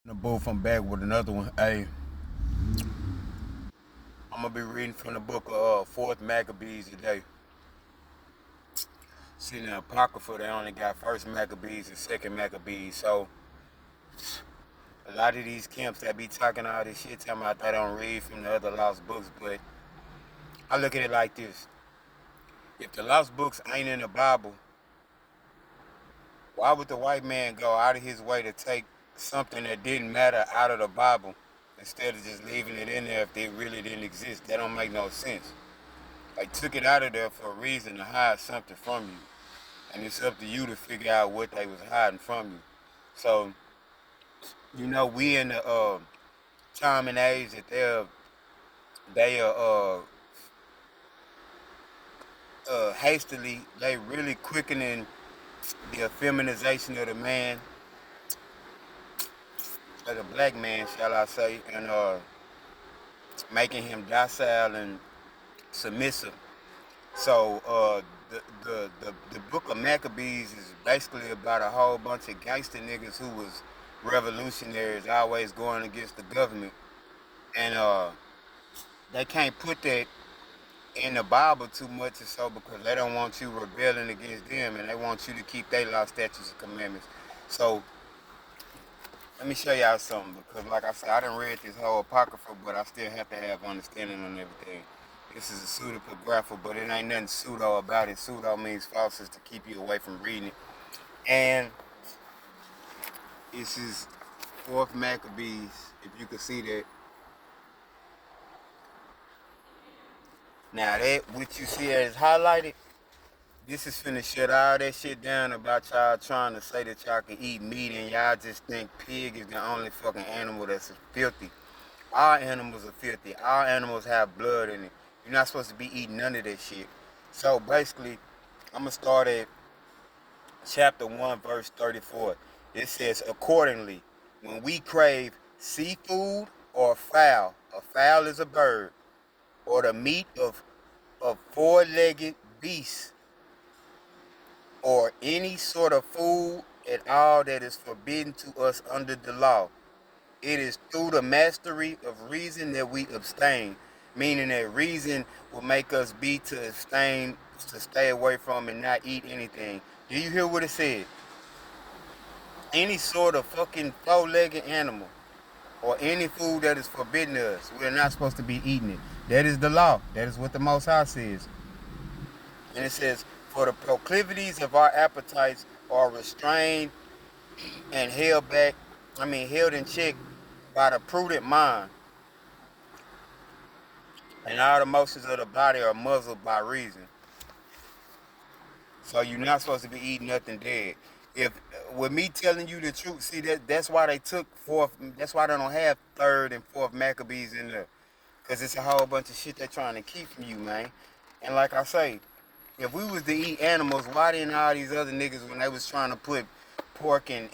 The booth, I'm back with another one. Hey, I'm gonna be reading from the book of Fourth Maccabees today. See, in the Apocrypha, they only got First Maccabees and Second Maccabees. So a lot of these camps that be talking all this shit, talking about they don't read from the other lost books. But I look at it like this: if the lost books ain't in the Bible, why would the white man go out of his way to take something that didn't matter out of the Bible instead of just leaving it in there if they really didn't exist? That don't make no sense. They took it out of there for a reason to hide something from you. And it's up to you to figure out what they was hiding from you. So, we in the time and age that they are hastily, they really quickening the feminization of the man, of the black man, shall I say, and making him docile and submissive. So the book of Maccabees is basically about a whole bunch of gangster niggas who was revolutionaries, always going against the government, and they can't put that in the Bible too much or so because they don't want you rebelling against them, and they want you to keep their law, statutes, and commandments. So let me show y'all something because, like I said, I done read this whole apocrypha, but I still have to have understanding on everything. This is a pseudepigrapha, but it ain't nothing pseudo about it. Pseudo means false is to keep you away from reading it. And this is Fourth Maccabees, if you can see that. Now that what you see that is highlighted, this is finna shut all that shit down about y'all trying to say that y'all can eat meat and y'all just think pig is the only fucking animal that's filthy. All animals are filthy. All animals have blood in it. You're not supposed to be eating none of that shit. So basically, I'm gonna start at chapter 1, verse 34. It says, accordingly, when we crave seafood or fowl, a fowl is a bird, or the meat of four-legged beasts, or any sort of food at all that is forbidden to us under the law, it is through the mastery of reason that we abstain, meaning that reason will make us be to abstain, to stay away from and not eat anything. Do you hear what it said? Any sort of fucking four-legged animal or any food that is forbidden to us, we're not supposed to be eating it. That is the law. That is what the Most High says. And it says, for the proclivities of our appetites are restrained and held in check by the prudent mind, and all the motions of the body are muzzled by reason. So you're not supposed to be eating nothing dead. If with me telling you the truth, see that's why they took fourth. That's why they don't have third and fourth Maccabees in there, cause it's a whole bunch of shit they're trying to keep from you, man. And like I say, if we was to eat animals, why didn't all these other niggas when they was trying to put pork and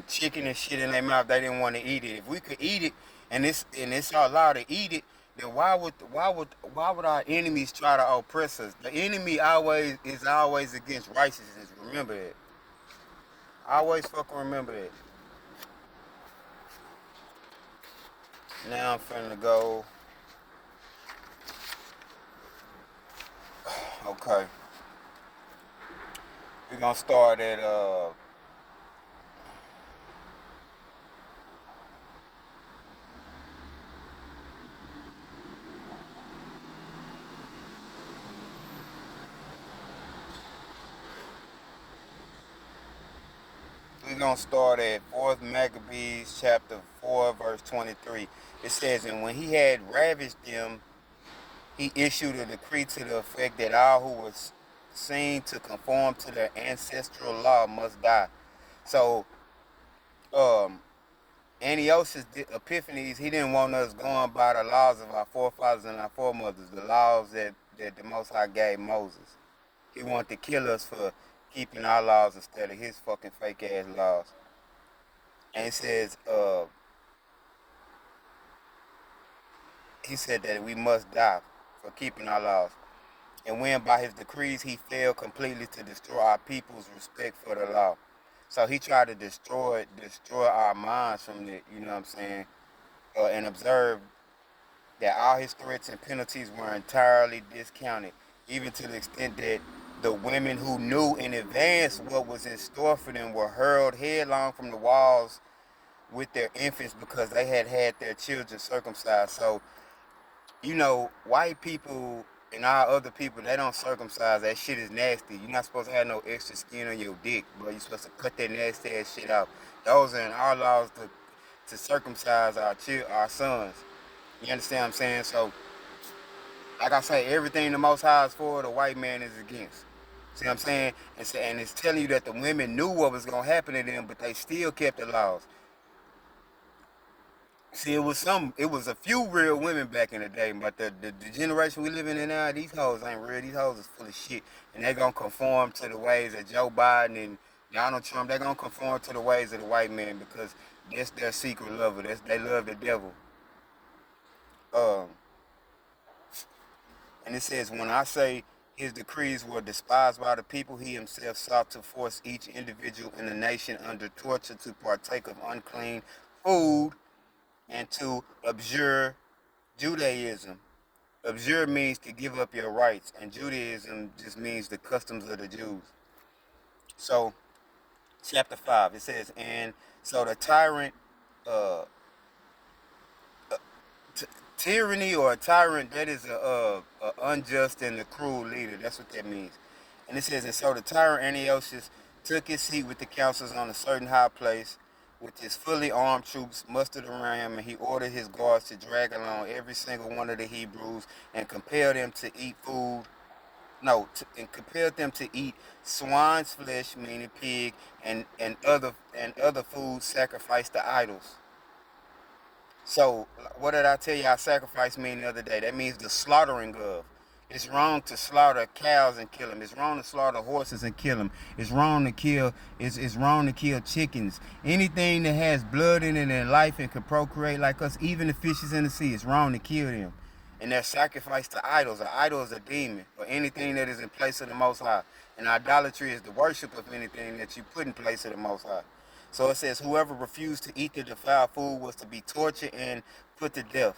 chicken and shit in their mouth, they didn't want to eat it? If we could eat it and it's our law to eat it, then why would our enemies try to oppress us? The enemy is always against righteousness. Remember that. Always fucking remember that. Now I'm finna go. Okay. We're gonna start at we're gonna start at 4th Maccabees chapter 4 verse 23. It says, and when he had ravished them, he issued a decree to the effect that all who was seen to conform to their ancestral law must die. So um Antiochus Epiphanes, he didn't want us going by the laws of our forefathers and our foremothers, the laws that the Most High gave Moses. He wanted to kill us for keeping our laws instead of his fucking fake ass laws. And it says, he said that we must die for keeping our laws. And when by his decrees he failed completely to destroy our people's respect for the law. So he tried to destroy our minds from it, you know what I'm saying? And observe that all his threats and penalties were entirely discounted, even to the extent that the women who knew in advance what was in store for them were hurled headlong from the walls with their infants because they had had their children circumcised. So, you know, white people and all other people, they don't circumcise. That shit is nasty. You're not supposed to have no extra skin on your dick, bro. You're supposed to cut that nasty ass shit out. Those are in our laws to circumcise our sons. You understand what I'm saying? So, like I say, everything the Most High is for, the white man is against. See what I'm saying? And it's telling you that the women knew what was going to happen to them, but they still kept the laws. See, it was a few real women back in the day, but the generation we living in now, these hoes ain't real. These hoes is full of shit, and they gonna conform to the ways of Joe Biden and Donald Trump. They gonna conform to the ways of the white man because that's their secret lover. They love the devil. Um, and it says, when I say his decrees were despised by the people, he himself sought to force each individual in the nation under torture to partake of unclean food and to abjure Judaism. Abjure means to give up your rights, and Judaism just means the customs of the Jews. So, chapter 5, it says, and so the tyrant, uh, t- tyranny or a tyrant, that is a unjust and a cruel leader. That's what that means. And it says, and so the tyrant Antiochus took his seat with the councils on a certain high place, with his fully armed troops mustered around him, and he ordered his guards to drag along every single one of the Hebrews and compel them to eat food. No, and compelled them to eat swine's flesh, meaning pig, and other food sacrificed to idols. So, what did I tell you? I sacrifice mean the other day? That means the slaughtering of. It's wrong to slaughter cows and kill them. It's wrong to slaughter horses and kill them. It's wrong to kill. It's wrong to kill chickens. Anything that has blood in it and life and can procreate like us, even the fishes in the sea, it's wrong to kill them. And they're sacrificed to idols. An idol is a demon or anything that is in place of the Most High. And idolatry is the worship of anything that you put in place of the Most High. So it says, whoever refused to eat the defiled food was to be tortured and put to death.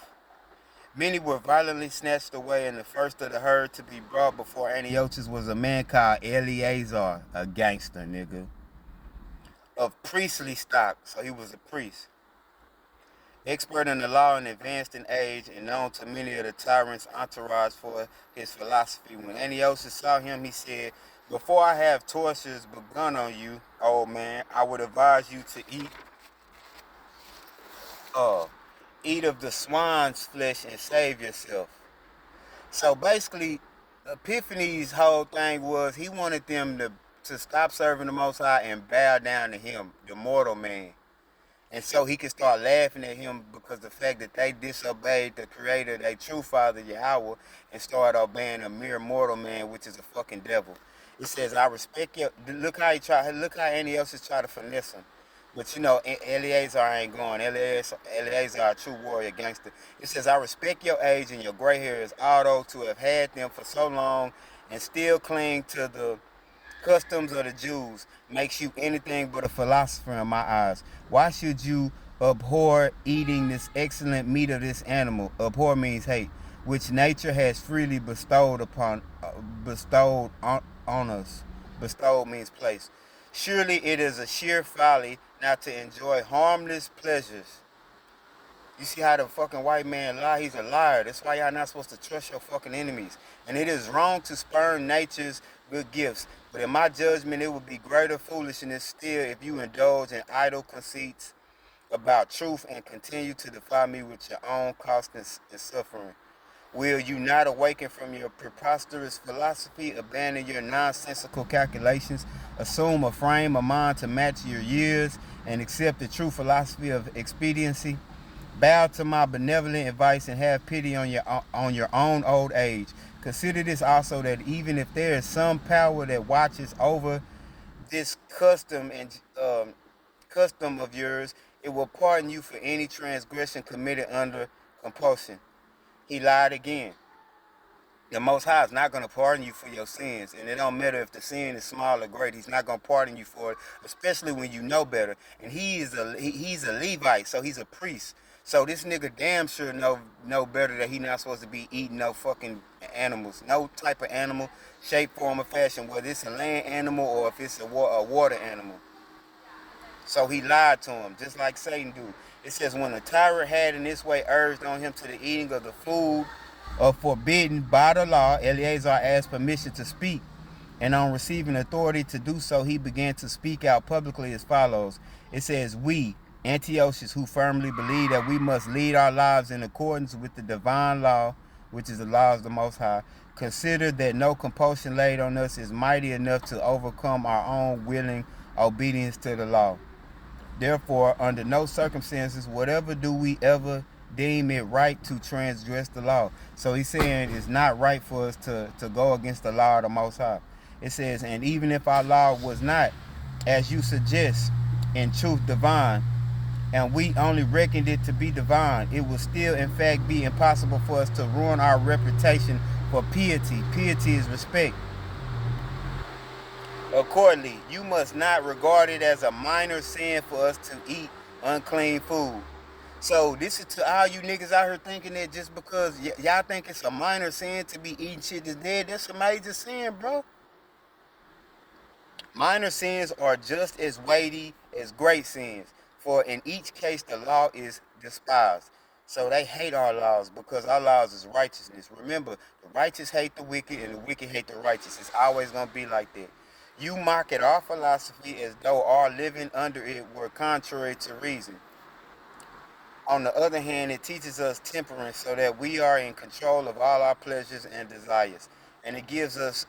Many were violently snatched away, and the first of the herd to be brought before Antiochus was a man called Eleazar, a gangster, nigga, of priestly stock. So he was a priest. Expert in the law and advanced in age, and known to many of the tyrant's entourage for his philosophy. When Antiochus saw him, he said, before I have tortures begun on you, old man, I would advise you to uh, eat of the swine's flesh and save yourself. So basically, Epiphany's whole thing was he wanted them to stop serving the Most High and bow down to him, the mortal man. And so he could start laughing at him because the fact that they disobeyed the creator, their true father, Yahweh, and started obeying a mere mortal man, which is a fucking devil. It says, I respect your, look how Antiochus try to finesse him. But you know, Eleazar ain't going. Eleazar, a true warrior gangster. It says, I respect your age and your gray hairs, although to have had them for so long and still cling to the customs of the Jews makes you anything but a philosopher in my eyes. Why should you abhor eating this excellent meat of this animal? Abhor means hate, which nature has freely bestowed on us. Bestowed means place. Surely it is a sheer folly not to enjoy harmless pleasures. You see how the fucking white man lie? He's a liar. That's why y'all not supposed to trust your fucking enemies. And it is wrong to spurn nature's good gifts. But in my judgment, it would be greater foolishness still if you indulge in idle conceits about truth and continue to defy me with your own cost and suffering. Will you not awaken from your preposterous philosophy, abandon your nonsensical calculations, assume a frame of mind to match your years, and accept the true philosophy of expediency? Bow to my benevolent advice and have pity on your own old age. Consider this also, that even if there is some power that watches over this custom of yours, it will pardon you for any transgression committed under compulsion. He lied again. The Most High is not going to pardon you for your sins, and it don't matter if the sin is small or great. He's not going to pardon you for it, especially when you know better. And he's a Levite, so he's a priest. So this nigga damn sure know better that he not supposed to be eating no fucking animals, no type of animal, shape, form, or fashion, whether it's a land animal or if it's a water animal. So he lied to him, just like Satan do. It says, when the tyrant had in this way urged on him to the eating of the food forbidden by the law, Eleazar asked permission to speak. And on receiving authority to do so, he began to speak out publicly as follows. It says, we, Antiochus, who firmly believe that we must lead our lives in accordance with the divine law, which is the laws of the Most High, consider that no compulsion laid on us is mighty enough to overcome our own willing obedience to the law. Therefore, under no circumstances, whatever do we ever deem it right to transgress the law. So he's saying it's not right for us to go against the law of the Most High. It says, and even if our law was not, as you suggest, in truth divine, and we only reckoned it to be divine, it would still in fact be impossible for us to ruin our reputation for piety. Piety is respect. Accordingly, you must not regard it as a minor sin for us to eat unclean food. So this is to all you niggas out here thinking that just because y'all think it's a minor sin to be eating shit that's dead, that's a major sin, bro. Minor sins are just as weighty as great sins, for in each case the law is despised. So they hate our laws because our laws is righteousness. Remember, the righteous hate the wicked and the wicked hate the righteous. It's always going to be like that. You mock at our philosophy as though our living under it were contrary to reason. On the other hand, it teaches us temperance so that we are in control of all our pleasures and desires. And it gives us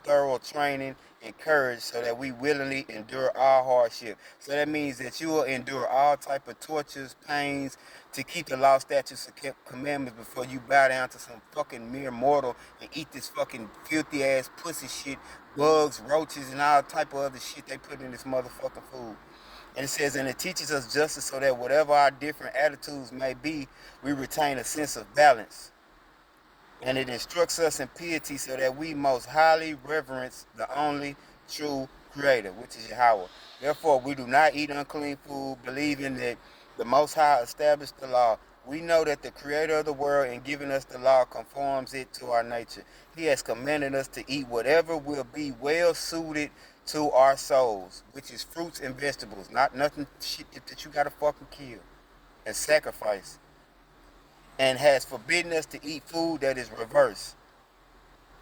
thorough training and courage so that we willingly endure all hardship. So that means that you will endure all type of tortures, pains, to keep the law, statutes, and commandments before you bow down to some fucking mere mortal and eat this fucking filthy ass pussy shit, bugs, roaches, and all type of other shit they put in this motherfucking food. And it says, and it teaches us justice so that whatever our different attitudes may be, we retain a sense of balance. And it instructs us in piety so that we most highly reverence the only true creator, which is Yahweh. Therefore, we do not eat unclean food, believing that the Most High established the law. We know that the creator of the world, in giving us the law, conforms it to our nature. He has commanded us to eat whatever will be well suited to our souls, which is fruits and vegetables, not nothing shit that you gotta fucking kill and sacrifice. And has forbidden us to eat food that is reverse.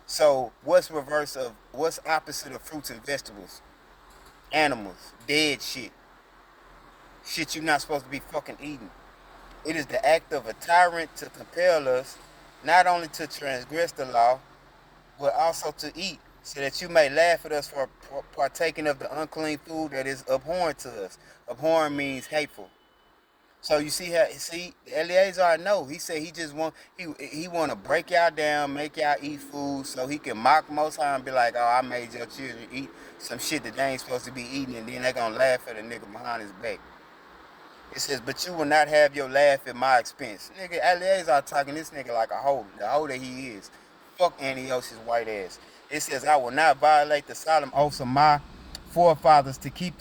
So what's opposite of fruits and vegetables? Animals, dead shit. Shit you're not supposed to be fucking eating. It is the act of a tyrant to compel us not only to transgress the law, but also to eat, so that you may laugh at us for partaking of the unclean food that is abhorrent to us. Abhorrent means hateful. So you see Eleazar know. He said he want to break y'all down, make y'all eat food so he can mock Most High and be like, oh, I made your children eat some shit that they ain't supposed to be eating, and then they gonna laugh at a nigga behind his back. It says, but you will not have your laugh at my expense. Nigga, Eleazar talking this nigga like a hoe, the hoe that he is. Fuck Antiochus' white ass. It says, I will not violate the solemn oaths of my forefathers to keep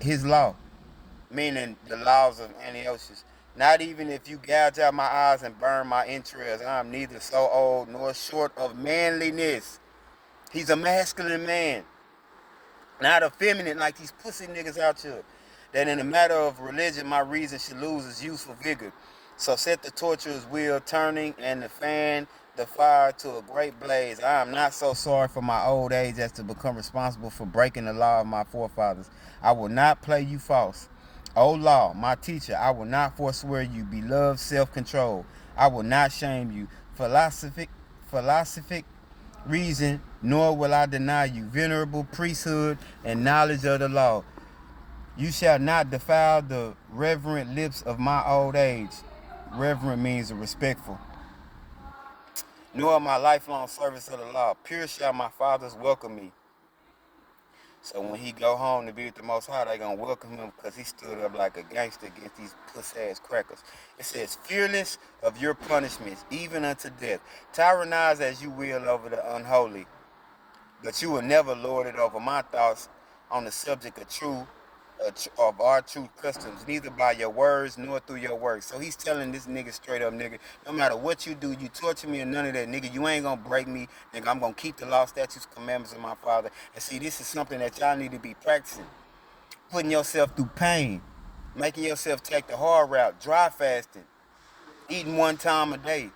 his law, meaning the laws of Antiochus. Not even if you gouge out my eyes and burn my entrails. I am neither so old nor short of manliness. He's a masculine man, not effeminate like these pussy niggas out here. That in the matter of religion, my reason should lose its useful vigor. So set the torturer's wheel turning and the fire to a great blaze. I am not so sorry for my old age as to become responsible for breaking the law of my forefathers. I will not play you false. O law, my teacher, I will not forswear you. Beloved self-control, I will not shame you. Philosophic reason, nor will I deny you. Venerable priesthood and knowledge of the law. You shall not defile the reverent lips of my old age. Reverent means respectful. Nor my lifelong service of the law. Pure shall my fathers welcome me. So when he go home to be with the Most High, they gonna welcome him because he stood up like a gangster against these puss-ass crackers. It says, fearless of your punishments, even unto death. Tyrannize as you will over the unholy, but you will never lord it over my thoughts on the subject of our true customs, neither by your words nor through your works. So he's telling this nigga straight up, nigga, no matter what you do, you torture me or none of that, nigga, you ain't gonna break me, nigga, I'm gonna keep the law, statutes, commandments of my father. And see, this is something that y'all need to be practicing. Putting yourself through pain, making yourself take the hard route, dry fasting, eating one time a day,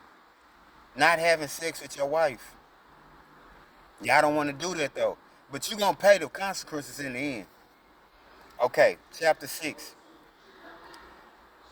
not having sex with your wife. Y'all don't want to do that though. But you gonna pay the consequences in the end. Okay, chapter 6.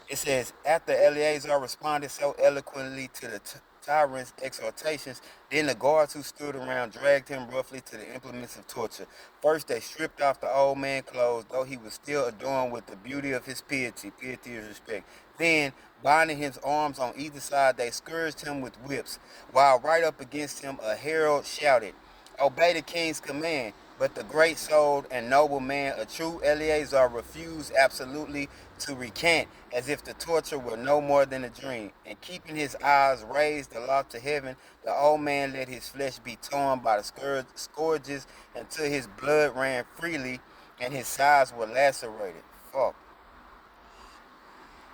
It says, after Eleazar responded so eloquently to the tyrant's exhortations, then the guards who stood around dragged him roughly to the implements of torture. First, they stripped off the old man's clothes, though he was still adorned with the beauty of his piety. Piety is respect. Then, binding his arms on either side, they scourged him with whips, while right up against him a herald shouted, obey the king's command. But the great souled and noble man, a true Eleazar, refused absolutely to recant, as if the torture were no more than a dream. And keeping his eyes raised aloft to heaven, the old man let his flesh be torn by the scourges until his blood ran freely and his sides were lacerated. Fuck.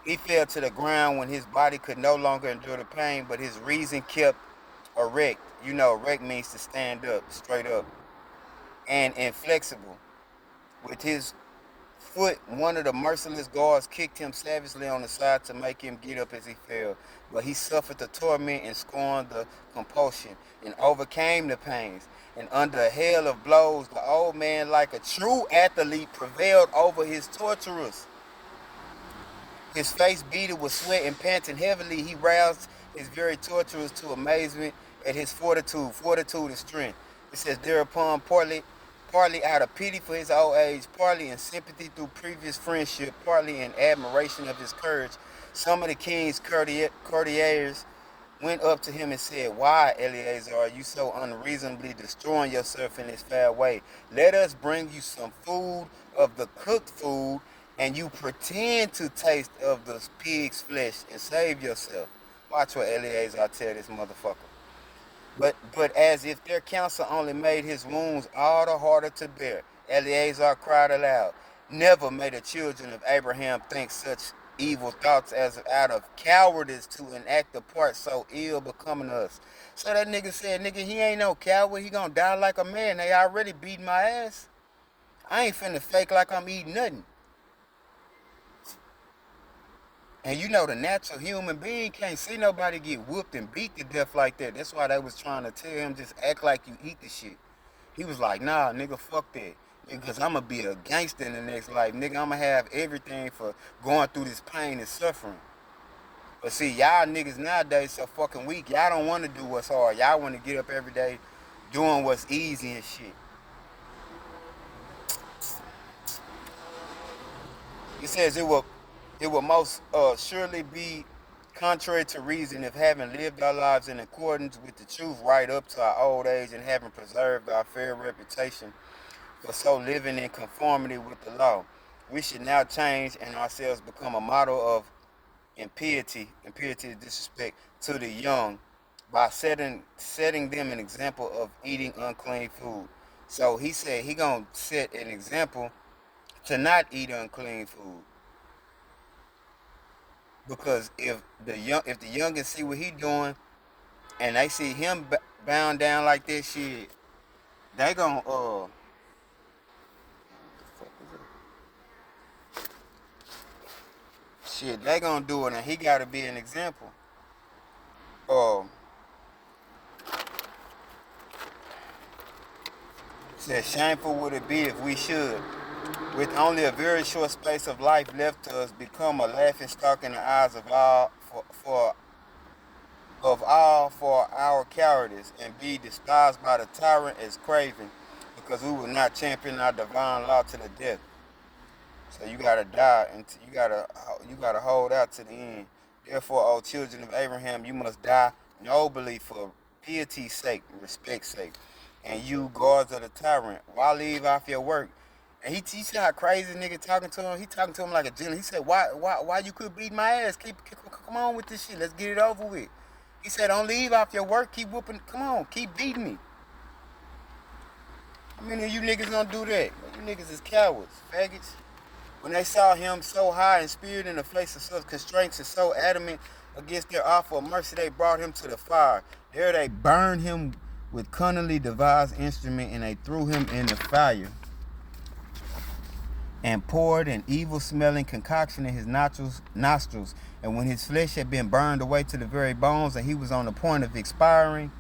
He fell to the ground when his body could no longer endure the pain, but his reason kept erect. You know, erect means to stand up, straight up, and inflexible. With his foot, one of the merciless guards kicked him savagely on the side to make him get up as he fell. But he suffered the torment and scorned the compulsion and overcame the pains. And under a hail of blows, the old man, like a true athlete, prevailed over his torturers. His face beaded with sweat and panting heavily, he roused his very torturers to amazement at his fortitude and strength. It says, thereupon, partly out of pity for his old age, partly in sympathy through previous friendship, partly in admiration of his courage, some of the king's courtiers went up to him and said, why, Eleazar, are you so unreasonably destroying yourself in this foul way? Let us bring you some food of the cooked food, and you pretend to taste of the pig's flesh and save yourself. Watch what Eleazar tell this motherfucker. But as if their counsel only made his wounds all the harder to bear, Eleazar cried aloud, never may the children of Abraham think such evil thoughts as out of cowardice to enact a part so ill becoming us. So that nigga said, nigga, he ain't no coward. He gonna die like a man. They already beating my ass. I ain't finna fake like I'm eating nothing. And you know the natural human being can't see nobody get whooped and beat to death like that. That's why they was trying to tell him just act like you eat the shit. He was like, nah, nigga, fuck that. Because I'm going to be a gangster in the next life. Nigga, I'm going to have everything for going through this pain and suffering. But see, y'all niggas nowadays so fucking weak. Y'all don't want to do what's hard. Y'all want to get up every day doing what's easy and shit. It says it will most surely be contrary to reason if having lived our lives in accordance with the truth right up to our old age and having preserved our fair reputation for so living in conformity with the law, we should now change and ourselves become a model of impiety is disrespect, to the young by setting them an example of eating unclean food. So he said he gonna set an example to not eat unclean food. Because if the youngins see what he doing and they see him bound down like this shit, they gon' shit, they gonna do it, and he gotta be an example. Uh, said shameful would it be if we should, with only a very short space of life left to us, become a laughing stock in the eyes of all for our cowardice, and be despised by the tyrant as craven, because we will not champion our divine law to the death. So you gotta die, and you gotta hold out to the end. Therefore, O children of Abraham, you must die nobly for piety's sake, respect's sake, and you guards of the tyrant, why leave off your work? And he see how crazy nigga talking to him. He talking to him like a gentleman. He said, why you could beat my ass? Come on with this shit. Let's get it over with. He said, don't leave off your work. Keep whooping. Come on, keep beating me. How many of you niggas gonna do that? You niggas is cowards, faggots. When they saw him so high and spirit in the face of such constraints and so adamant against their offer of mercy, they brought him to the fire. There they burned him with cunningly devised instrument, and they threw him in the fire and poured an evil-smelling concoction in his nostrils. And when his flesh had been burned away to the very bones, and he was on the point of expiring,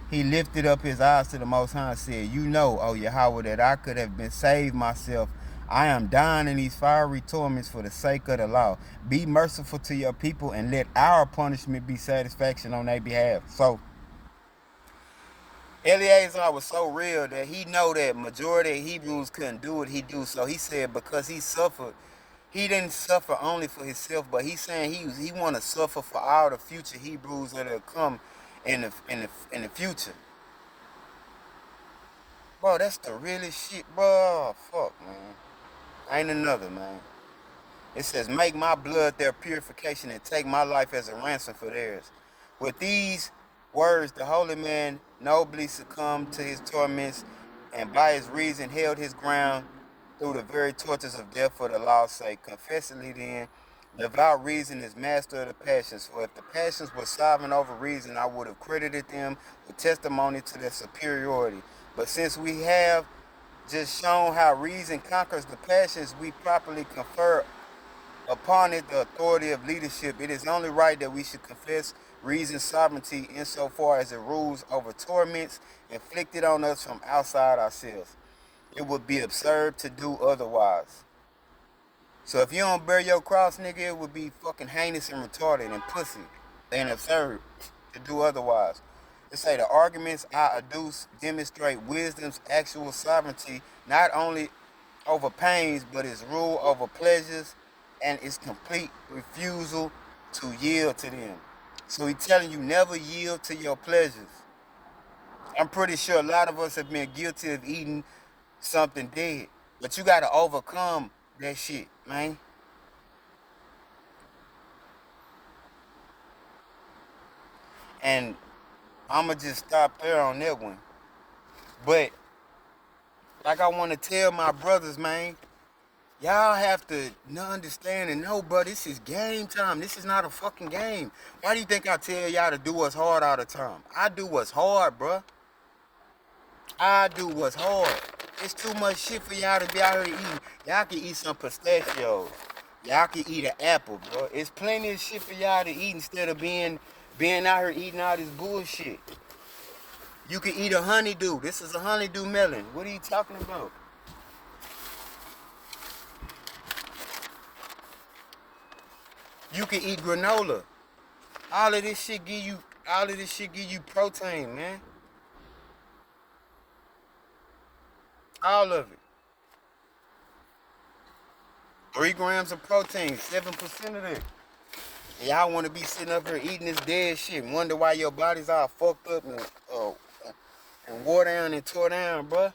he lifted up his eyes to the Most High and said, you know, O Yahweh, that I could have been saved myself. I am dying in these fiery torments for the sake of the law. Be merciful to your people and let our punishment be satisfaction on their behalf. So Eleazar was so real that he know that majority of Hebrews couldn't do what he do. So he said because he suffered, he didn't suffer only for himself, but he's saying he want to suffer for all the future Hebrews that will come in the future. Bro, that's the realest shit, bro. Fuck, man. Ain't another, man. It says, make my blood their purification and take my life as a ransom for theirs. With these words, the holy man nobly succumbed to his torments, and by his reason held his ground through the very tortures of death for the law's sake. Confessedly then, devout reason is master of the passions. For if the passions were sovereign over reason, I would have credited them with testimony to their superiority. But since we have just shown how reason conquers the passions, we properly confer upon it the authority of leadership. It is only right that we should confess reason's sovereignty insofar as it rules over torments inflicted on us from outside ourselves. It would be absurd to do otherwise. So if you don't bear your cross, nigga, it would be fucking heinous and retarded and pussy and absurd to do otherwise. They say the arguments I adduce demonstrate wisdom's actual sovereignty, not only over pains, but its rule over pleasures and its complete refusal to yield to them. So he's telling you never yield to your pleasures. I'm pretty sure a lot of us have been guilty of eating something dead, but you got to overcome that shit, man. And I'ma just stop there on that one. But like I want to tell my brothers, man, y'all have to understand and know, bro, this is game time. This is not a fucking game. Why do you think I tell y'all to do what's hard all the time? I do what's hard, bro. I do what's hard. It's too much shit for y'all to be out here eating. Y'all can eat some pistachios. Y'all can eat an apple, bro. It's plenty of shit for y'all to eat instead of being out here eating all this bullshit. You can eat a honeydew. This is a honeydew melon. What are you talking about? You can eat granola. All of this shit give you protein, man. All of it. 3 grams of protein, 7% of that. And y'all want to be sitting up here eating this dead shit and wonder why your body's all fucked up and wore down and tore down, bruh.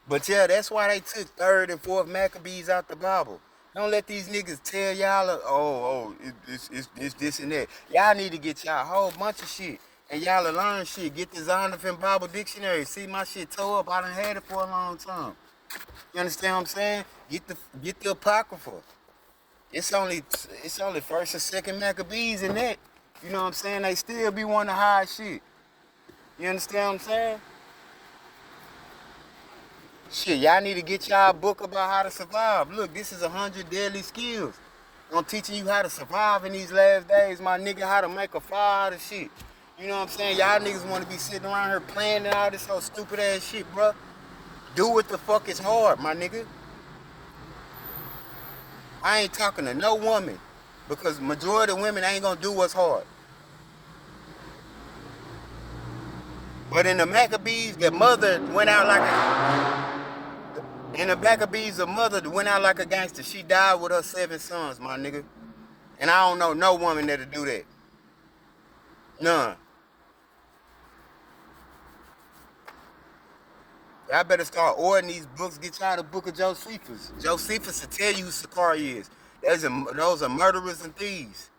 But yeah, that's why they took 3rd and 4th Maccabees out the Bible. Don't let these niggas tell y'all, it's this and that. Y'all need to get y'all a whole bunch of shit. And y'all will learn shit. Get the Zondervan Bible Dictionary. See my shit tore up. I done had it for a long time. You understand what I'm saying? Get the Apocrypha. It's only 1st and 2nd Maccabees in that. You know what I'm saying? They still be wanting to hide shit. You understand what I'm saying? Shit, y'all need to get y'all a book about how to survive. Look, this is 100 deadly skills. I'm teaching you how to survive in these last days, my nigga, how to make a fire out of shit. You know what I'm saying? Y'all niggas want to be sitting around here playing and all this whole stupid ass shit, bro. Do what the fuck is hard, my nigga. I ain't talking to no woman because majority of women ain't gonna do what's hard. But in the Maccabees, the mother went out like the mother went out like a gangster. She died with her 7 sons, my nigga. And I don't know no woman that'll do that. None. Y'all better start ordering these books. Get y'all the book of Josephus. Josephus will tell you who Sakari is. Those are murderers and thieves.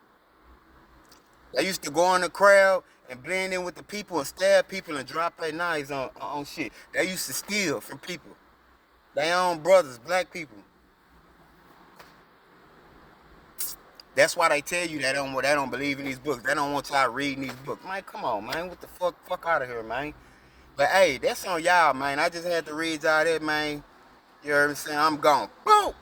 They used to go in the crowd and blend in with the people and stab people and drop their knives on shit. They used to steal from people. Their own brothers, black people. That's why they tell you they don't believe in these books. They don't want y'all reading these books. Man, come on, man. What the fuck out of here, man. But hey, that's on y'all, man. I just had to read y'all that, man. You heard me saying? I'm gone. Boom!